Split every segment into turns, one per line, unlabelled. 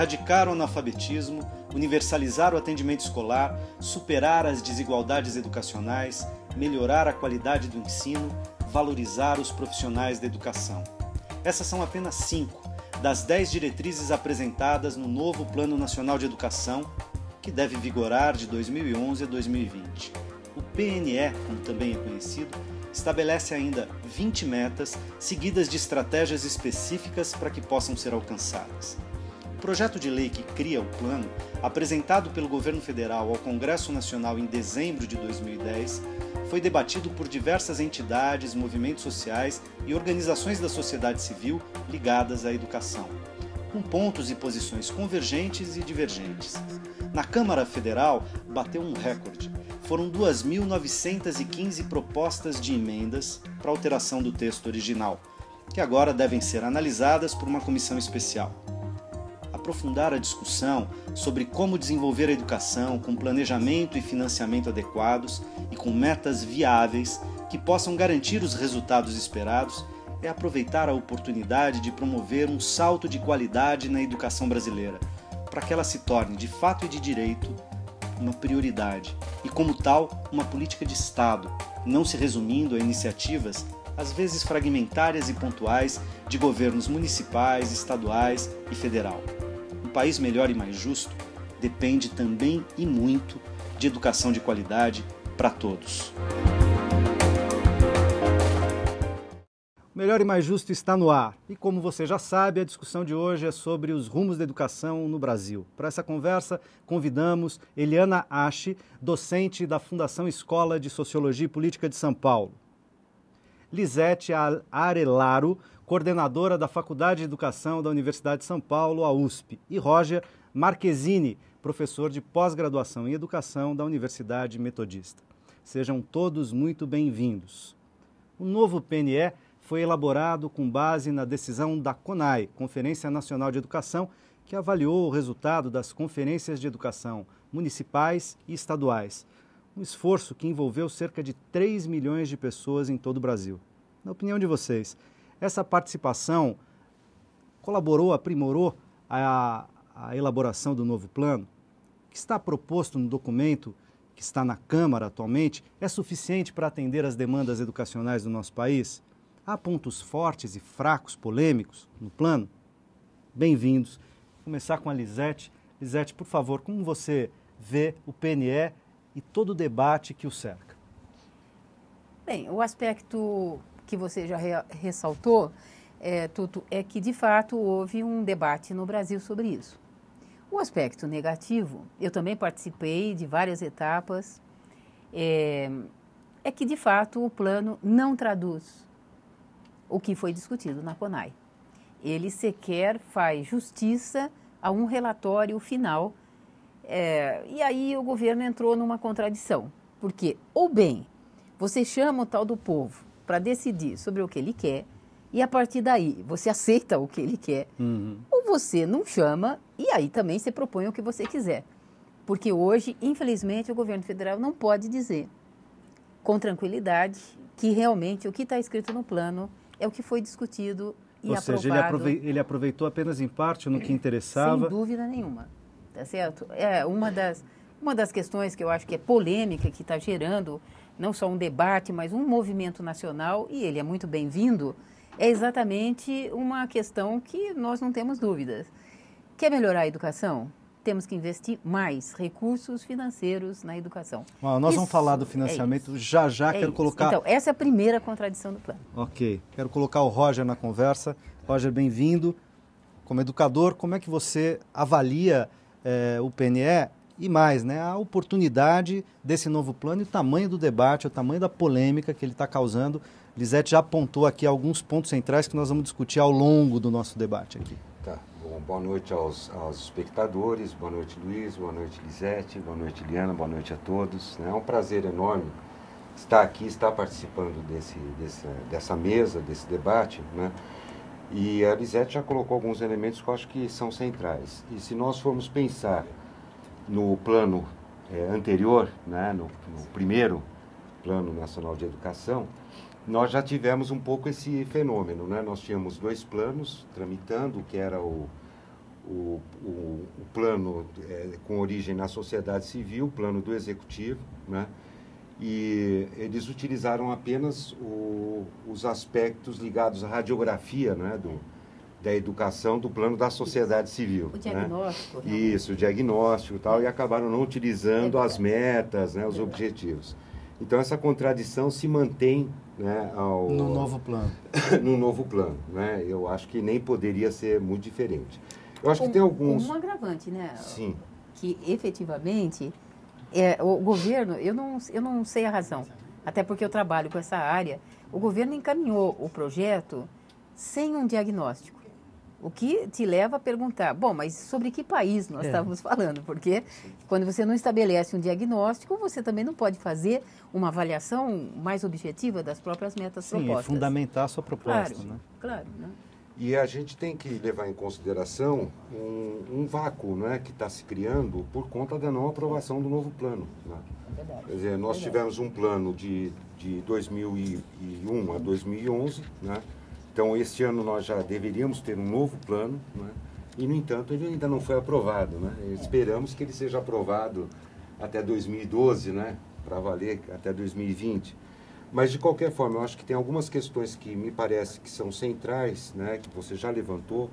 erradicar o analfabetismo, universalizar o atendimento escolar, superar as desigualdades educacionais, melhorar a qualidade do ensino, valorizar os profissionais da educação. Essas são apenas 5 das 10 diretrizes apresentadas no novo Plano Nacional de Educação, que deve vigorar de 2011 a 2020. O PNE, como também é conhecido, estabelece ainda 20 metas seguidas de estratégias específicas para que possam ser alcançadas. O projeto de lei que cria o plano, apresentado pelo governo federal ao Congresso Nacional em dezembro de 2010, foi debatido por diversas entidades, movimentos sociais e organizações da sociedade civil ligadas à educação, com pontos e posições convergentes e divergentes. Na Câmara Federal, bateu um recorde. Foram 2.915 propostas de emendas para alteração do texto original, que agora devem ser analisadas por uma comissão especial. Aprofundar a discussão sobre como desenvolver a educação com planejamento e financiamento adequados e com metas viáveis que possam garantir os resultados esperados é aproveitar a oportunidade de promover um salto de qualidade na educação brasileira, para que ela se torne, de fato e de direito, uma prioridade e, como tal, uma política de Estado, não se resumindo a iniciativas, às vezes fragmentárias e pontuais, de governos municipais, estaduais e federal. Um país melhor e mais justo depende também e muito de educação de qualidade para todos. O Melhor e Mais Justo está no ar. E como você já sabe, a discussão de hoje é sobre os rumos da educação no Brasil. Para essa conversa, convidamos Eliana Ache, docente da Fundação Escola de Sociologia e Política de São Paulo. Lisete Arelaro, coordenadora da Faculdade de Educação da Universidade de São Paulo, a USP. E Roger Marquezini, professor de pós-graduação em Educação da Universidade Metodista. Sejam todos muito bem-vindos. O novo PNE foi elaborado com base na decisão da CONAE, Conferência Nacional de Educação, que avaliou o resultado das conferências de educação municipais e estaduais. Um esforço que envolveu cerca de 3 milhões de pessoas em todo o Brasil. Na opinião de vocês, essa participação colaborou, aprimorou a elaboração do novo plano? O que está proposto no documento que está na Câmara atualmente é suficiente para atender às demandas educacionais do nosso país? Há pontos fortes e fracos, polêmicos no plano? Bem-vindos. Vou começar com a Lisete. Lisete, por favor, como você vê o PNE e todo o debate que o cerca?
Bem, o aspecto que você já ressaltou, Tuto, é que de fato houve um debate no Brasil sobre isso. O aspecto negativo, eu também participei de várias etapas, é que de fato o plano não traduz o que foi discutido na CONAE. Ele sequer faz justiça a um relatório final, e aí o governo entrou numa contradição, porque ou bem você chama o tal do povo para decidir sobre o que ele quer, e a partir daí você aceita o que ele quer, ou você não chama e aí também você propõe o que você quiser. Porque hoje, infelizmente, o governo federal não pode dizer com tranquilidade que realmente o que está escrito no plano é o que foi discutido e aprovado.
Ou seja, ele aproveitou apenas em parte no que interessava.
Sem dúvida nenhuma, tá certo? É uma das questões que eu acho que é polêmica, que está gerando não só um debate, mas um movimento nacional, e ele é muito bem-vindo, é exatamente uma questão que nós não temos dúvidas. Quer melhorar a educação? Temos que investir mais recursos financeiros na educação.
Nós vamos falar do financiamento já. Quero colocar...
Então, essa é a primeira contradição do plano.
Ok. Quero colocar o Roger na conversa. Roger, bem-vindo. Como educador, como é que você avalia o PNE e mais, né, a oportunidade desse novo plano e o tamanho do debate, o tamanho da polêmica que ele está causando? Lisete já apontou aqui alguns pontos centrais que nós vamos discutir ao longo do nosso debate aqui.
Tá. Bom, boa noite aos espectadores, boa noite Luiz, boa noite Lisete, boa noite Eliana, boa noite a todos. É um prazer enorme estar aqui, estar participando dessa mesa, desse debate, né? E a Lisete já colocou alguns elementos que eu acho que são centrais. E se nós formos pensar no plano anterior, né, no primeiro Plano Nacional de Educação, nós já tivemos um pouco esse fenômeno, né? Nós tínhamos 2 planos tramitando, que era o o plano com origem na sociedade civil, o plano do executivo, né? E eles utilizaram apenas os aspectos ligados à radiografia, né, da educação do plano da sociedade civil.
O diagnóstico.
Né? Isso, o diagnóstico e tal, e acabaram não utilizando as metas, né, os objetivos. Então, essa contradição se mantém, né,
no novo plano.
No novo plano. Né? Eu acho que nem poderia ser muito diferente. Eu acho que tem alguns...
Um agravante, né?
Sim.
Que, efetivamente, o governo, eu não sei a razão, até porque eu trabalho com essa área, o governo encaminhou o projeto sem um diagnóstico. O que te leva a perguntar, bom, mas sobre que país nós estávamos falando? Porque quando você não estabelece um diagnóstico, você também não pode fazer uma avaliação mais objetiva das próprias metas propostas.
Sim, fundamentar a sua proposta.
Claro,
né?
Claro. Né?
E a gente tem que levar em consideração um vácuo, né, que está se criando por conta da não aprovação do novo plano. Né?
Verdade.
Quer dizer, nós tivemos um plano de 2001 a 2011, né? Então, este ano nós já deveríamos ter um novo plano, né? E, no entanto, ele ainda não foi aprovado. Né? Esperamos que ele seja aprovado até 2012, né? Para valer até 2020. Mas, de qualquer forma, eu acho que tem algumas questões que me parece que são centrais, né? Que você já levantou,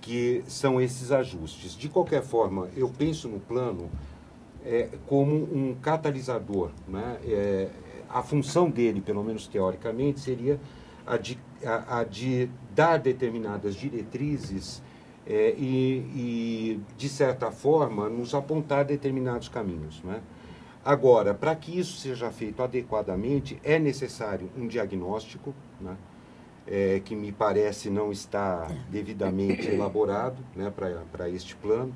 que são esses ajustes. De qualquer forma, eu penso no plano como um catalisador. Né? A função dele, pelo menos teoricamente, seria a de dar determinadas diretrizes e, de certa forma, nos apontar determinados caminhos. Né? Agora, para que isso seja feito adequadamente, é necessário um diagnóstico, né? Que me parece não está devidamente elaborado, né, para este plano.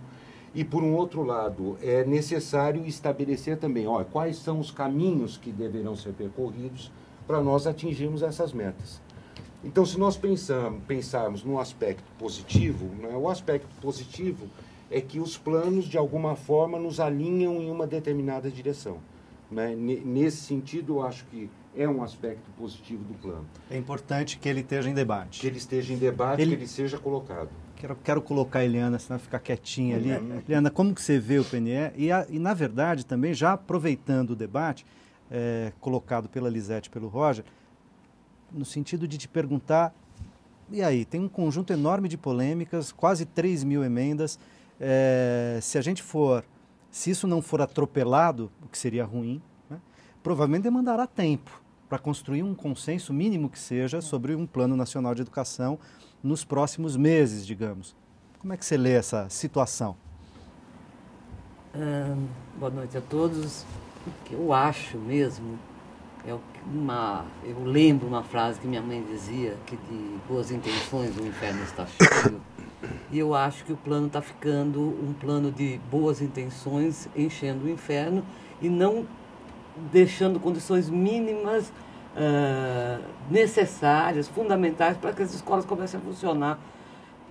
E, por um outro lado, é necessário estabelecer também quais são os caminhos que deverão ser percorridos para nós atingirmos essas metas. Então, se nós pensarmos no aspecto positivo, né, o aspecto positivo é que os planos, de alguma forma, nos alinham em uma determinada direção. Né? Nesse sentido, eu acho que é um aspecto positivo do plano.
É importante que ele esteja em debate.
Que ele esteja em debate, que ele seja colocado.
Quero colocar a Eliana, senão ficar quietinha ali. Eliana, como que você vê o PNE? E, na verdade, também, já aproveitando o debate colocado pela Lisete e pelo Roger, no sentido de te perguntar, e aí, tem um conjunto enorme de polêmicas, quase 3.000 emendas, se isso não for atropelado, o que seria ruim, né, provavelmente demandará tempo para construir um consenso mínimo que seja sobre um plano nacional de educação nos próximos meses, digamos. Como é que você lê essa situação?
Boa noite a todos. O que eu acho mesmo, eu lembro uma frase que minha mãe dizia, que de boas intenções o inferno está cheio, e eu acho que o plano está ficando um plano de boas intenções enchendo o inferno e não deixando condições mínimas necessárias, fundamentais para que as escolas comecem a funcionar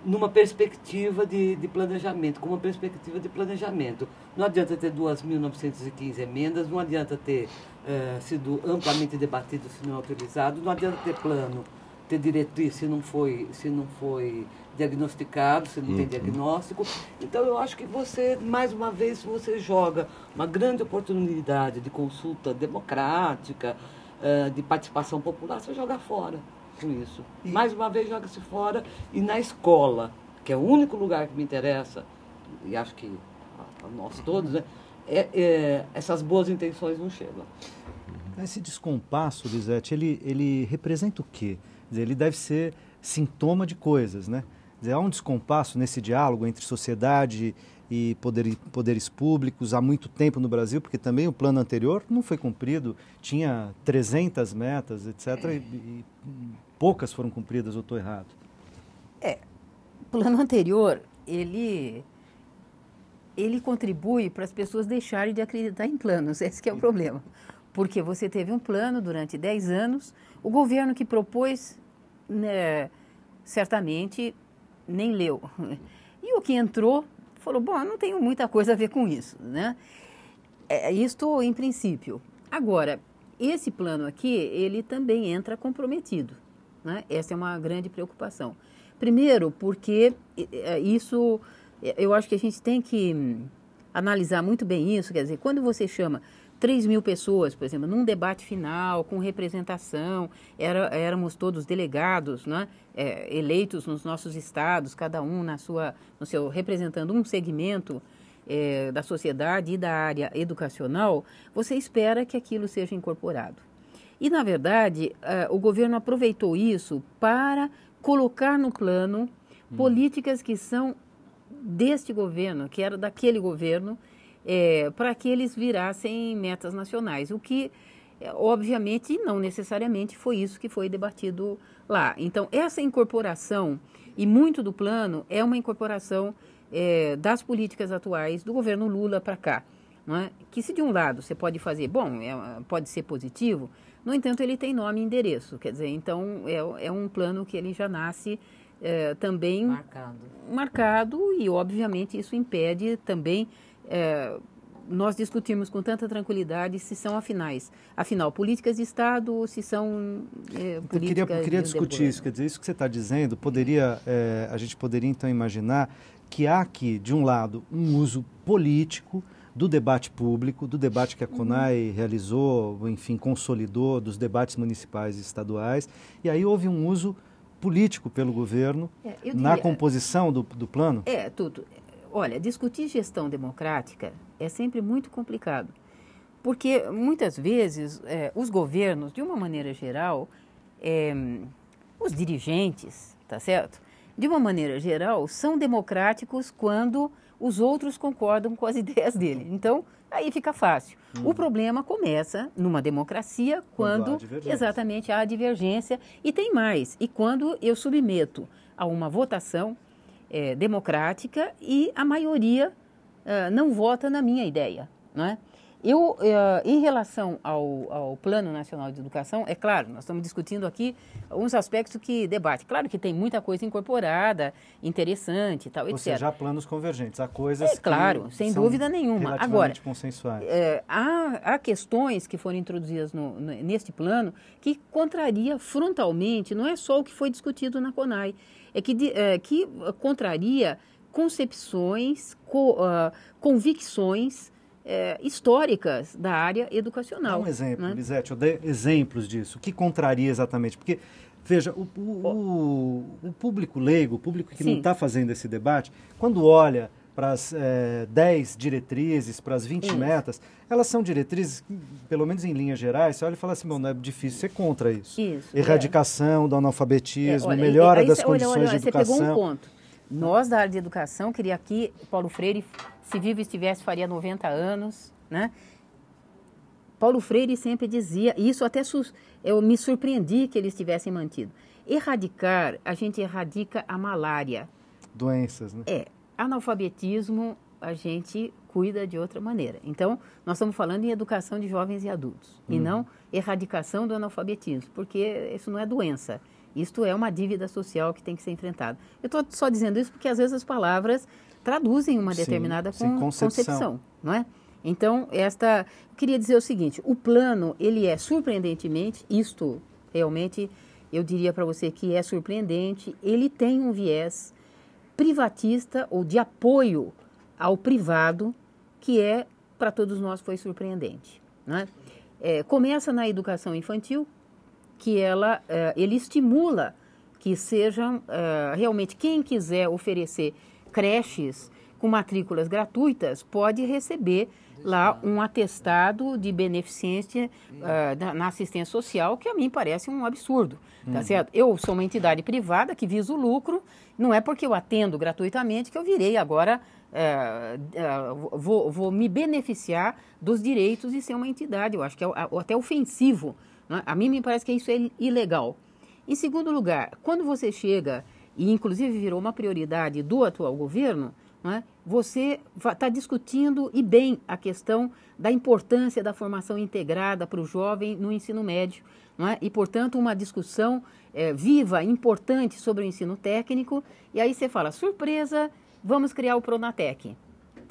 numa perspectiva de planejamento, com uma perspectiva de planejamento. Não adianta ter 2.915 emendas, não adianta ter sido amplamente debatido se não autorizado, não adianta ter plano, ter diretriz se não foi diagnosticado, se não tem diagnóstico. Então, eu acho que você, mais uma vez, você joga uma grande oportunidade de consulta democrática, de participação popular, você joga fora com isso. Mais uma vez, joga-se fora. E na escola, que é o único lugar que me interessa, e acho que a nós todos, né, essas boas intenções não chegam.
Esse descompasso, Lisete, ele representa o quê? Quer dizer, ele deve ser sintoma de coisas, né? Quer dizer, há um descompasso nesse diálogo entre sociedade e poderes públicos há muito tempo no Brasil, porque também o plano anterior não foi cumprido, tinha 300 metas, etc., e poucas foram cumpridas, ou estou errado?
O plano anterior, ele contribui para as pessoas deixarem de acreditar em planos, esse que é o problema. Porque você teve um plano durante 10 anos, o governo que propôs, né, certamente nem leu. E o que entrou falou, bom, eu não tenho muita coisa a ver com isso, né? Isto em princípio. Agora, esse plano aqui, ele também entra comprometido, né? Essa é uma grande preocupação. Primeiro, porque isso eu acho que a gente tem que analisar muito bem isso, quer dizer, quando você chama 3.000 pessoas, por exemplo, num debate final, com representação, éramos todos delegados, né, eleitos nos nossos estados, cada um representando um segmento da sociedade e da área educacional, você espera que aquilo seja incorporado. E, na verdade, o governo aproveitou isso para colocar no plano políticas que são deste governo, que era daquele governo, para que eles virassem metas nacionais, o que, obviamente, não necessariamente foi isso que foi debatido lá. Então, essa incorporação, e muito do plano, é uma incorporação das políticas atuais do governo Lula para cá. Não é? Que se de um lado você pode fazer, pode ser positivo, no entanto, ele tem nome e endereço, quer dizer, então é um plano que ele já nasce também marcado e, obviamente, isso impede também nós discutirmos com tanta tranquilidade se são afinal, políticas de Estado ou se são políticas
Eu queria discutir isso, quer dizer, isso que você está dizendo, a gente poderia então imaginar que há aqui, de um lado, um uso político do debate público, do debate que a CONAI realizou, enfim, consolidou, dos debates municipais e estaduais, e aí houve um uso político pelo governo na composição do plano?
Tudo. Olha, discutir gestão democrática é sempre muito complicado, porque muitas vezes os governos, de uma maneira geral, os dirigentes, tá certo? De uma maneira geral, são democráticos quando os outros concordam com as ideias dele. Então, aí fica fácil. O problema começa numa democracia quando exatamente há divergência. E tem mais, e quando eu submeto a uma votação democrática e a maioria não vota na minha ideia, não é? Em relação ao Plano Nacional de Educação, é claro, nós estamos discutindo aqui uns aspectos que debate. Claro que tem muita coisa incorporada, interessante e tal, etc.
Ou seja, há planos convergentes, há coisas
claro,
que
sem
são
dúvida nenhuma.
Agora, consensuais.
Há questões que foram introduzidas neste plano que contraria frontalmente, não é só o que foi discutido na CONAI, que contraria concepções, convicções históricas da área educacional.
Dá um exemplo,
né?
Lisete, eu dei exemplos disso. O que contraria exatamente? Porque, veja, o público leigo, o público que não está fazendo esse debate, quando olha para as 10 diretrizes, para as 20 metas, elas são diretrizes, pelo menos em linhas gerais, você olha e fala assim, não é difícil ser contra isso. Erradicação do analfabetismo, melhora das condições de educação.
Você pegou um ponto. Nós, da área de educação, queria aqui, Paulo Freire, se vivo estivesse, faria 90 anos, né? Paulo Freire sempre dizia, e isso até eu me surpreendi que eles tivessem mantido. Erradicar, a gente erradica a malária.
Doenças, né?
Analfabetismo, a gente cuida de outra maneira. Então, nós estamos falando em educação de jovens e adultos, e não erradicação do analfabetismo, porque isso não é doença. Isto é uma dívida social que tem que ser enfrentada. Eu estou só dizendo isso porque, às vezes, as palavras traduzem uma determinada concepção, não é? Então, eu queria dizer o seguinte, o plano, ele é surpreendentemente, isto realmente, eu diria para você que é surpreendente, ele tem um viés privatista ou de apoio ao privado, que para todos nós, foi surpreendente. Não é? Começa na educação infantil, que ele estimula que sejam realmente, quem quiser oferecer creches com matrículas gratuitas, pode receber lá um atestado de beneficência na assistência social, que a mim parece um absurdo, tá certo? Eu sou uma entidade privada que visa o lucro, não é porque eu atendo gratuitamente que eu virei agora, vou me beneficiar dos direitos de ser uma entidade, eu acho que é até ofensivo, né? A mim me parece que isso é ilegal. Em segundo lugar, quando você chega, e inclusive virou uma prioridade do atual governo, né, você está discutindo, e bem, a questão da importância da formação integrada para o jovem no ensino médio, não é? E, portanto, uma discussão viva, importante sobre o ensino técnico, e aí você fala, surpresa, vamos criar o Pronatec.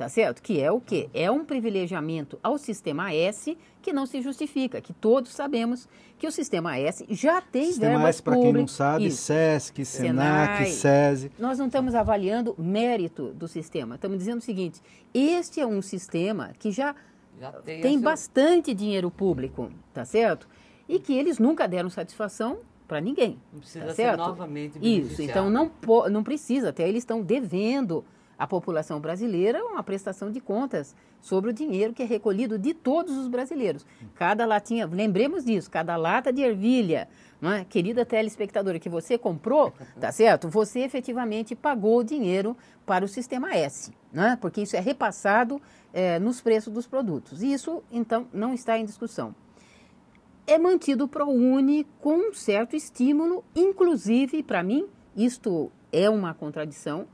tá certo? Que é o quê? É um privilegiamento ao Sistema S que não se justifica, que todos sabemos que o Sistema S já tem
Sistema
verbas
S, para quem não
públicas.
sabe,
Isso.
SESC, SENAC,
Senai.
SESI.
Nós não estamos avaliando mérito do sistema, estamos dizendo o seguinte, este é um sistema que já tem bastante dinheiro público, tá certo? E que eles nunca deram satisfação para ninguém.
Não precisa
tá
ser
certo?
novamente
Isso, então não precisa, até eles estão devendo à população brasileira uma prestação de contas sobre o dinheiro que é recolhido de todos os brasileiros. Cada latinha, lembremos disso, cada lata de ervilha, não é? Querida telespectadora, que você comprou, tá certo? Você efetivamente pagou o dinheiro para o Sistema S, não é? Porque isso é repassado nos preços dos produtos. E isso, então, não está em discussão. É mantido o ProUni com um certo estímulo, inclusive, para mim, isto é uma contradição.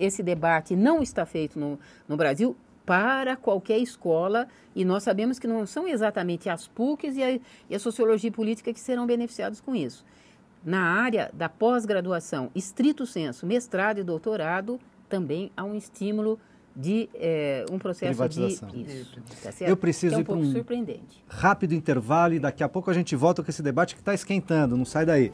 Esse debate não está feito no Brasil para qualquer escola, e nós sabemos que não são exatamente as PUCs e a sociologia política que serão beneficiados com isso. Na área da pós-graduação, estrito sensu, mestrado e doutorado, também há um estímulo de um processo
privatização.
de isso. Tá certo?
Eu preciso
é
ir para
pouco
um
surpreendente.
rápido intervalo e daqui a pouco a gente volta com esse debate que está esquentando. Não sai daí.